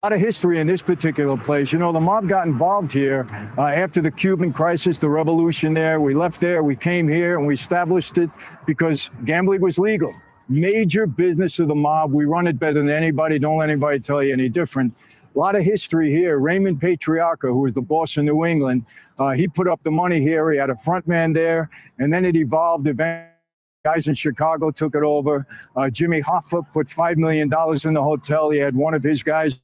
lot of history in this particular place. You know, the mob got involved here after the Cuban crisis, the revolution there. We left there, we came here, and we established it because gambling was legal. Major business of the mob. We run it better than anybody. Don't let anybody tell you any different. A lot of history here. Raymond Patriarca, who was the boss in New England, he put up the money here. He had a front man there, and then it evolved. Eventually, guys in Chicago took it over. Jimmy Hoffa put $5 million in the hotel. He had one of his guys.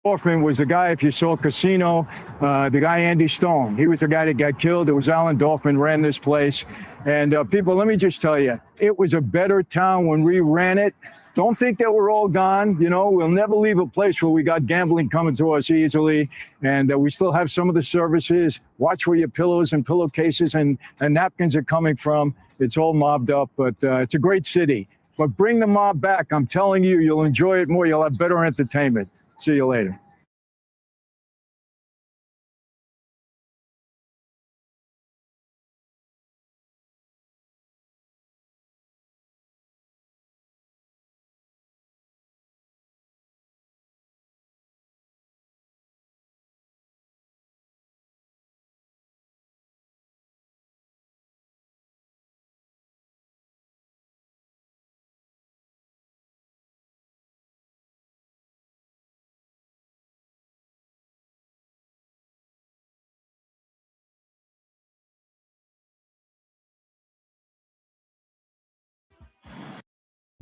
Dorfman was the guy, if you saw Casino, the guy Andy Stone. He was the guy that got killed. It was Alan Dorfman ran this place. And people, let me just tell you, it was a better town when we ran it. Don't think that we're all gone. You know, we'll never leave a place where we got gambling coming to us easily. And we still have some of the services. Watch where your pillows and pillowcases and napkins are coming from. It's all mobbed up, but it's a great city. But bring the mob back. I'm telling you, you'll enjoy it more. You'll have better entertainment. See you later.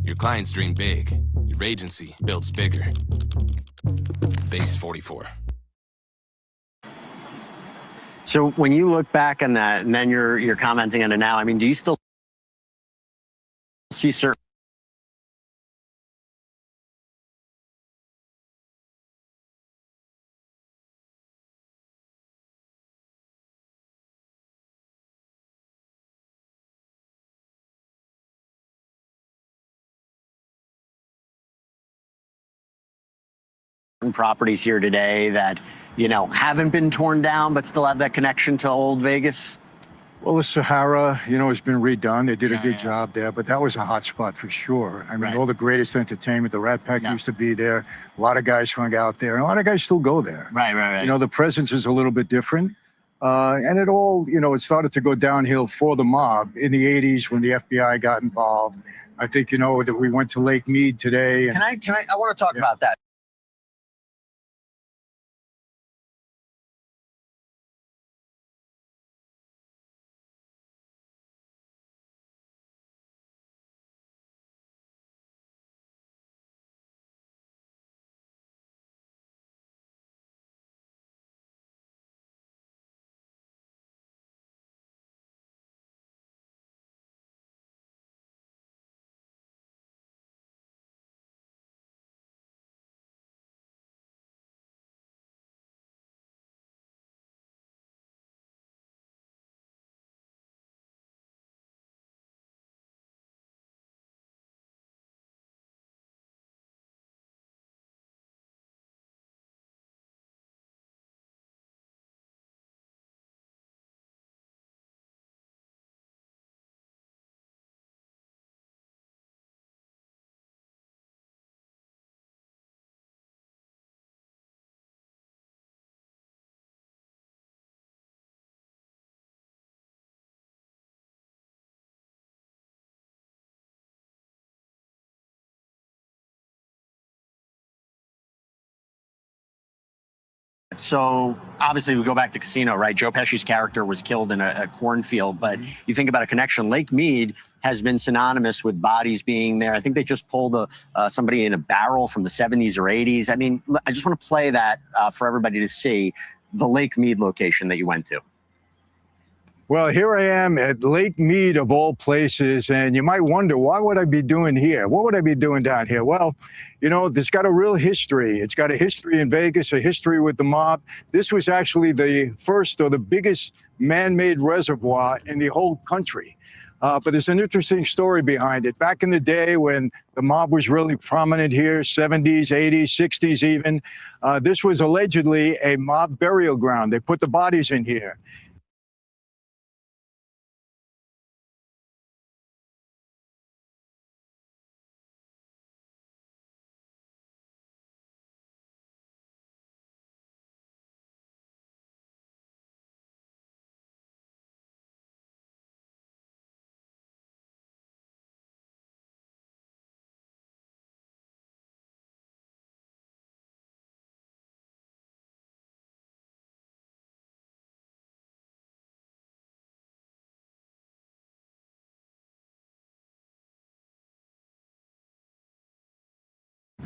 Your clients dream big. Your agency builds bigger. Base 44. So when you look back on that, and then you're commenting on it now, I mean, do you still see certain properties here today that, you know, haven't been torn down but still have that connection to old Vegas? Well, the Sahara, you know, has been redone. They did a good job there, but that was a hot spot for sure. I mean, all the greatest entertainment, the Rat Pack used to be there. A lot of guys hung out there, and a lot of guys still go there. Right. You know, the presence is a little bit different. And it all, you know, it started to go downhill for the mob in the 80s when the FBI got involved. I think, you know, that we went to Lake Mead today. And, I want to talk about that. So obviously we go back to Casino, right? Joe Pesci's character was killed in a cornfield, but you think about a connection. Lake Mead has been synonymous with bodies being there. I think they just pulled somebody in a barrel from the 70s or 80s. I mean, I just want to play that for everybody to see the Lake Mead location that you went to. Well, here I am at Lake Mead of all places, and you might wonder, why would I be doing here? What would I be doing down here? Well, you know, it's got a real history. It's got a history in Vegas, a history with the mob. This was actually the first or the biggest man-made reservoir in the whole country. But there's an interesting story behind it. Back in the day when the mob was really prominent here, 70s, 80s, 60s even, this was allegedly a mob burial ground. They put the bodies in here.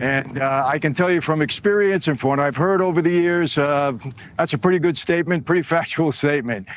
And I can tell you from experience and from what I've heard over the years, that's a pretty good statement, pretty factual statement.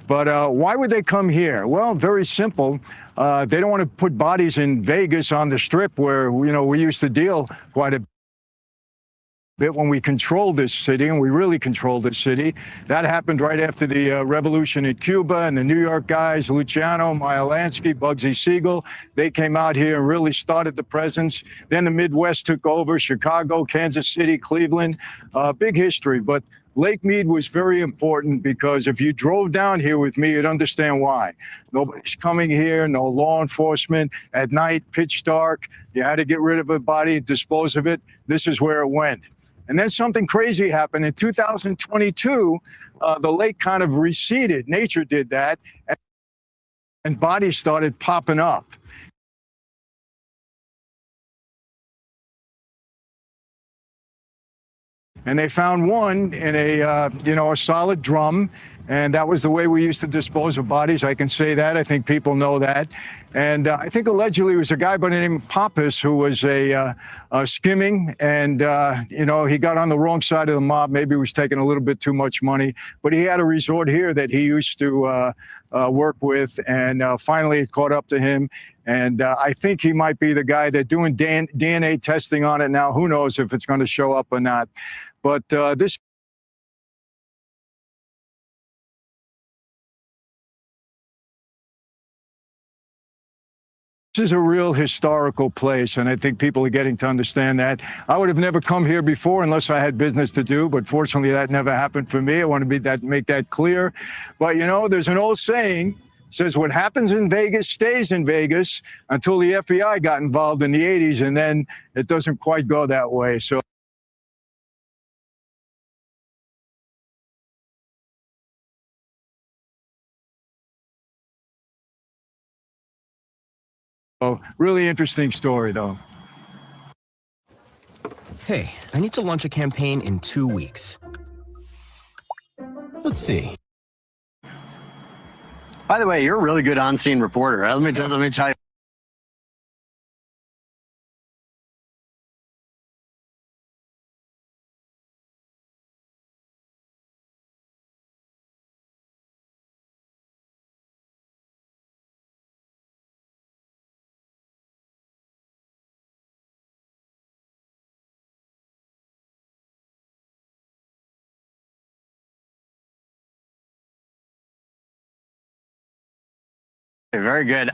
But why would they come here? Well, very simple. They don't want to put bodies in Vegas on the Strip where, we used to deal quite a bit when we controlled this city, and we really controlled this city. That happened right after the revolution in Cuba, and the New York guys, Luciano, Meyer Lansky, Bugsy Siegel, they came out here and really started the presence. Then the Midwest took over, Chicago, Kansas City, Cleveland, big history. But Lake Mead was very important because if you drove down here with me, you'd understand why. Nobody's coming here, no law enforcement. At night, pitch dark. You had to get rid of a body, dispose of it. This is where it went. And then something crazy happened. In 2022, the lake kind of receded. Nature did that, and bodies started popping up. And they found one in a solid drum. And that was the way we used to dispose of bodies. I can say that. I think people know that. And I think allegedly it was a guy by the name of Pappas who was skimming. And, he got on the wrong side of the mob. Maybe he was taking a little bit too much money. But he had a resort here that he used to work with. And finally it caught up to him. And I think he might be the guy. They're doing DNA testing on it now. Who knows if it's going to show up or not. But this is a real historical place, and I think people are getting to understand that. I would have never come here before unless I had business to do, but fortunately that never happened for me. I want to make that clear. But there's an old saying, says what happens in Vegas stays in Vegas until the FBI got involved in the 80s, and then it doesn't quite go that way. So really interesting story, though. Hey, I need to launch a campaign in 2 weeks. Let's see. By the way, you're a really good on-scene reporter. Let me tell you. Very good.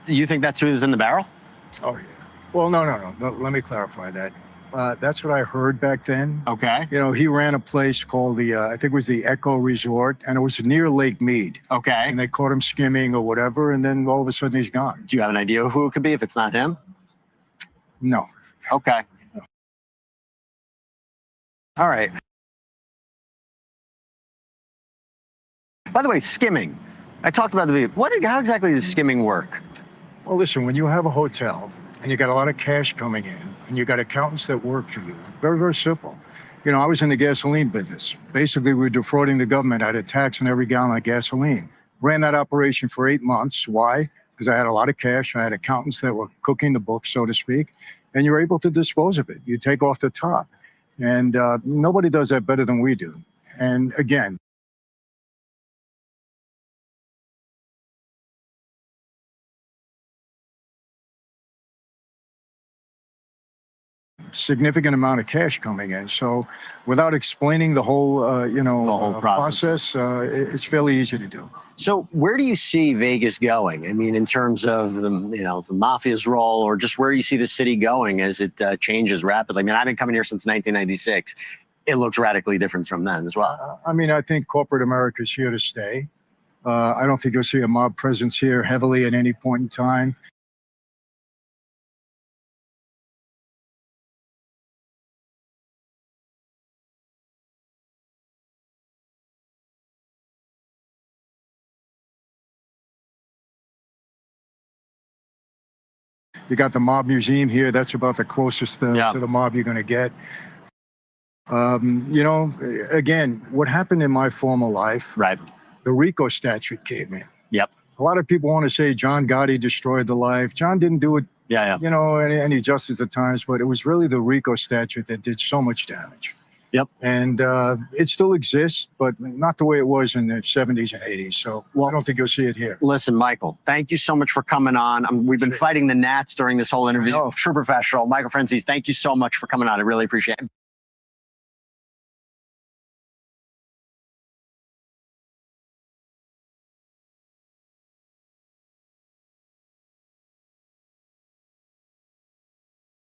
You think that's who's in the barrel? Oh, yeah. Well, no. Let me clarify that. That's what I heard back then. Okay. He ran a place called I think it was the Echo Resort, and it was near Lake Mead. Okay. And they caught him skimming or whatever, and then all of a sudden he's gone. Do you have an idea who it could be if it's not him? No. Okay. All right. By the way, skimming. I talked about how exactly does skimming work? Well, listen, when you have a hotel and you got a lot of cash coming in and you got accountants that work for you, very, very simple. I was in the gasoline business. Basically, we were defrauding the government out of tax on every gallon of gasoline. Ran that operation for 8 months. Why? Because I had a lot of cash. I had accountants that were cooking the books, so to speak, and you're able to dispose of it. You take off the top. And nobody does that better than we do. And again, significant amount of cash coming in. So without explaining the whole, process, it's fairly easy to do. So where do you see Vegas going? I mean, in terms of the mafia's role, or just where do you see the city going as it changes rapidly? I mean, I've been coming here since 1996. it looks radically different from then as well. I mean, I think corporate America is here to stay. I don't think you'll see a mob presence here heavily at any point in time. You got the mob museum here. That's about the closest to the mob you're going to get. You know, again, what happened in my former life, Right. the RICO statute came in. Yep. A lot of people want to say John Gotti destroyed the life. John didn't do it, Yeah. you know, any justice at times, but it was really the RICO statute that did so much damage. Yep. And it still exists, but not the way it was in the 70s and 80s. So I don't think you'll see it here. Listen, Michael, thank you so much for coming on. We've been fighting the gnats during this whole interview. True professional. Michael Franzese, thank you so much for coming on. I really appreciate it.